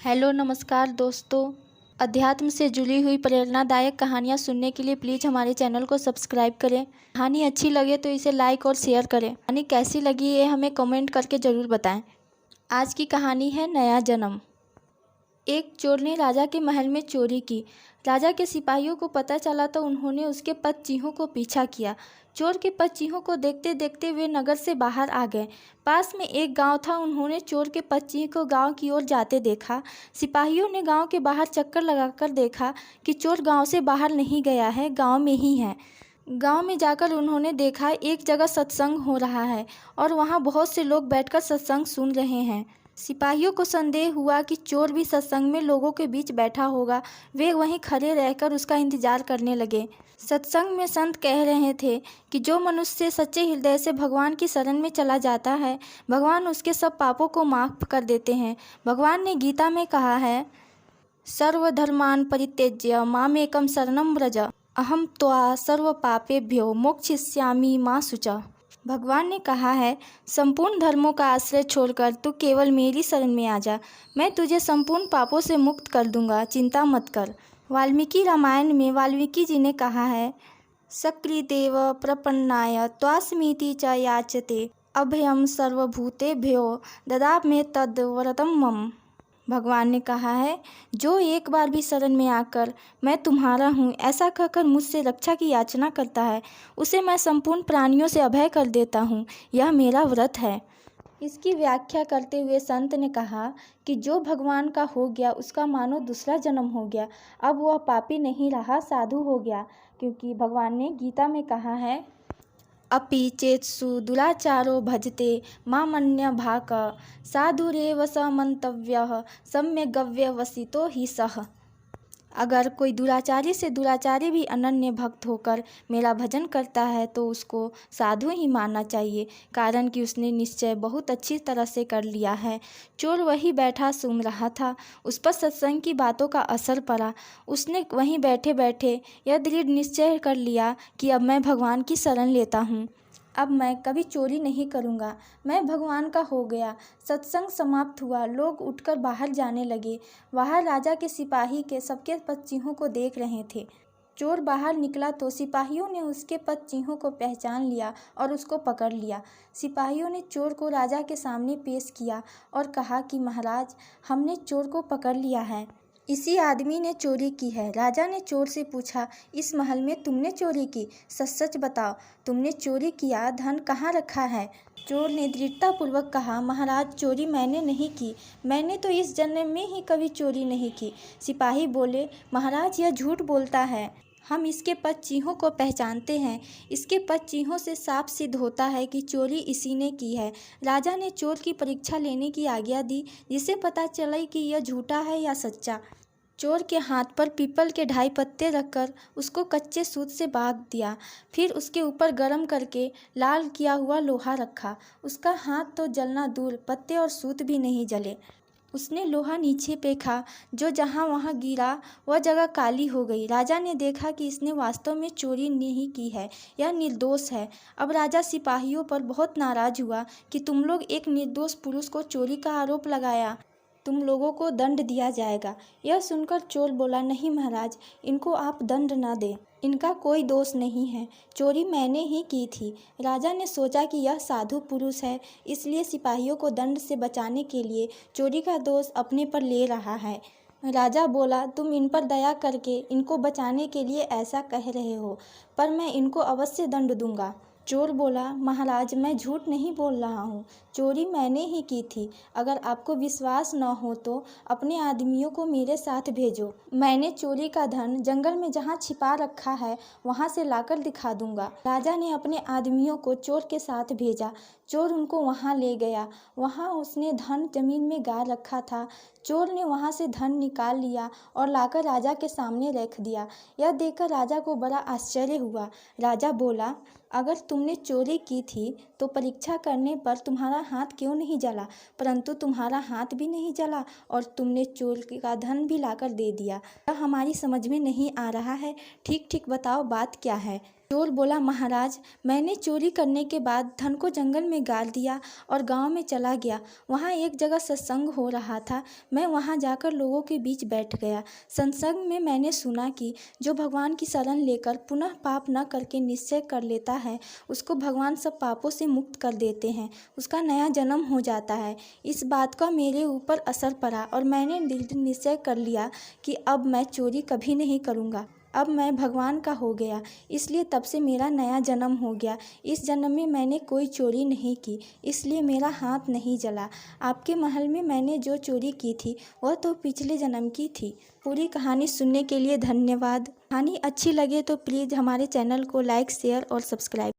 Hello नमस्कार दोस्तों। अध्यात्म से जुड़ी हुई प्रेरणादायक कहानियाँ सुनने के लिए प्लीज़ हमारे चैनल को सब्सक्राइब करें। कहानी अच्छी लगे तो इसे लाइक और शेयर करें। कहानी कैसी लगी ये हमें कमेंट करके ज़रूर बताएं। आज की कहानी है नया जन्म। एक चोर ने राजा के महल में चोरी की। राजा के सिपाहियों को पता चला तो उन्होंने उसके पदचिह्नों को पीछा किया। चोर के पदचिह्नों को देखते देखते वे नगर से बाहर आ गए। पास में एक गांव था। उन्होंने चोर के पदचिह्न को गांव की ओर जाते देखा। सिपाहियों ने गांव के बाहर चक्कर लगाकर देखा कि चोर गांव से बाहर नहीं गया है, गांव में ही है। गांव में जाकर उन्होंने देखा एक जगह सत्संग हो रहा है और वहां बहुत से लोग बैठकर सत्संग सुन रहे हैं। सिपाहियों को संदेह हुआ कि चोर भी सत्संग में लोगों के बीच बैठा होगा। वे वहीं खड़े रहकर उसका इंतजार करने लगे। सत्संग में संत कह रहे थे कि जो मनुष्य सच्चे हृदय से भगवान की शरण में चला जाता है, भगवान उसके सब पापों को माफ कर देते हैं। भगवान ने गीता में कहा है, सर्वधर्मान् परित्यज्य मामेकं शरणं व्रज अहम त्वा सर्व पापेभ्यो मोक्षयिष्यामि मा शुचः। भगवान ने कहा है, संपूर्ण धर्मों का आश्रय छोड़कर तू केवल मेरी शरण में आ जा, मैं तुझे संपूर्ण पापों से मुक्त कर दूंगा, चिंता मत कर। वाल्मीकि रामायण में वाल्मीकि जी ने कहा है, सकृदेव प्रपन्नाय त्वास्मीति च याचते अभयम सर्वभूतेभ्यो ददामि तद वरदं मम। भगवान ने कहा है, जो एक बार भी शरण में आकर मैं तुम्हारा हूँ ऐसा कहकर मुझसे रक्षा की याचना करता है, उसे मैं संपूर्ण प्राणियों से अभय कर देता हूँ। यह मेरा व्रत है। इसकी व्याख्या करते हुए संत ने कहा कि जो भगवान का हो गया उसका मानो दूसरा जन्म हो गया। अब वह पापी नहीं रहा, साधु हो गया। क्योंकि भगवान ने गीता में कहा है, अपि चेत्सु दुराचारो भजते मामन्यभाक् साधुरेव स मंतव्यः सम्यग्व्यवसितो हि सः। अगर कोई दुराचारी से दुराचारी भी अनन्य भक्त होकर मेरा भजन करता है तो उसको साधु ही मानना चाहिए, कारण कि उसने निश्चय बहुत अच्छी तरह से कर लिया है। चोर वहीं बैठा सुन रहा था। उस पर सत्संग की बातों का असर पड़ा। उसने वहीं बैठे बैठे यह दृढ़ निश्चय कर लिया कि अब मैं भगवान की शरण लेता हूँ। अब मैं कभी चोरी नहीं करूँगा। मैं भगवान का हो गया। सत्संग समाप्त हुआ। लोग उठकर बाहर जाने लगे। बाहर राजा के सिपाही के सबके पदचिह्नों को देख रहे थे। चोर बाहर निकला तो सिपाहियों ने उसके पदचिह्नों को पहचान लिया और उसको पकड़ लिया। सिपाहियों ने चोर को राजा के सामने पेश किया और कहा कि महाराज, हमने चोर को पकड़ लिया है। इसी आदमी ने चोरी की है। राजा ने चोर से पूछा, इस महल में तुमने चोरी की? सच सच बताओ, तुमने चोरी किया? धन कहाँ रखा है? चोर ने दृढ़तापूर्वक कहा, महाराज, चोरी मैंने नहीं की। मैंने तो इस जन्म में ही कभी चोरी नहीं की। सिपाही बोले, महाराज, यह झूठ बोलता है। हम इसके पदचिह्नों को पहचानते हैं। इसके पदचिह्नों से साफ सिद्ध होता है कि चोरी इसी ने की है। राजा ने चोर की परीक्षा लेने की आज्ञा दी, जिससे पता चले कि यह झूठा है या सच्चा। चोर के हाथ पर पीपल के 2.5 पत्ते रखकर उसको कच्चे सूत से बांध दिया। फिर उसके ऊपर गर्म करके लाल किया हुआ लोहा रखा। उसका हाथ तो जलना दूर, पत्ते और सूत भी नहीं जले। उसने लोहा नीचे फेंका, जो जहाँ वहाँ गिरा वह जगह काली हो गई। राजा ने देखा कि इसने वास्तव में चोरी नहीं की है, यह निर्दोष है। अब राजा सिपाहियों पर बहुत नाराज हुआ कि तुम लोग एक निर्दोष पुरुष को चोरी का आरोप लगाया, तुम लोगों को दंड दिया जाएगा। यह सुनकर चोर बोला, नहीं महाराज, इनको आप दंड ना दें, इनका कोई दोष नहीं है, चोरी मैंने ही की थी। राजा ने सोचा कि यह साधु पुरुष है, इसलिए सिपाहियों को दंड से बचाने के लिए चोरी का दोष अपने पर ले रहा है। राजा बोला, तुम इन पर दया करके इनको बचाने के लिए ऐसा कह रहे हो, पर मैं इनको अवश्य दंड दूंगा। चोर बोला, महाराज, मैं झूठ नहीं बोल रहा हूँ, चोरी मैंने ही की थी। अगर आपको विश्वास न हो तो अपने आदमियों को मेरे साथ भेजो। मैंने चोरी का धन जंगल में जहाँ छिपा रखा है वहाँ से लाकर दिखा दूंगा। राजा ने अपने आदमियों को चोर के साथ भेजा। चोर उनको वहाँ ले गया। वहाँ उसने धन जमीन में गाड़ रखा था। चोर ने वहाँ से धन निकाल लिया और लाकर राजा के सामने रख दिया। यह देखकर राजा को बड़ा आश्चर्य हुआ। राजा बोला, अगर तुमने चोरी की थी तो परीक्षा करने पर तुम्हारा हाथ क्यों नहीं जला? परंतु तुम्हारा हाथ भी नहीं जला और तुमने चोर का धन भी लाकर दे दिया। यह हमारी समझ में नहीं आ रहा है। ठीक ठीक बताओ, बात क्या है? चोर बोला, महाराज, मैंने चोरी करने के बाद धन को जंगल में गाड़ दिया और गांव में चला गया। वहां एक जगह सत्संग हो रहा था। मैं वहां जाकर लोगों के बीच बैठ गया। सत्संग में मैंने सुना कि जो भगवान की शरण लेकर पुनः पाप न करके निश्चय कर लेता है, उसको भगवान सब पापों से मुक्त कर देते हैं, उसका नया जन्म हो जाता है। इस बात का मेरे ऊपर असर पड़ा और मैंने दृढ़ निश्चय कर लिया कि अब मैं चोरी कभी नहीं करूँगा। अब मैं भगवान का हो गया, इसलिए तब से मेरा नया जन्म हो गया। इस जन्म में मैंने कोई चोरी नहीं की, इसलिए मेरा हाथ नहीं जला। आपके महल में मैंने जो चोरी की थी वह तो पिछले जन्म की थी। पूरी कहानी सुनने के लिए धन्यवाद। कहानी अच्छी लगे तो प्लीज़ हमारे चैनल को लाइक, शेयर और सब्सक्राइब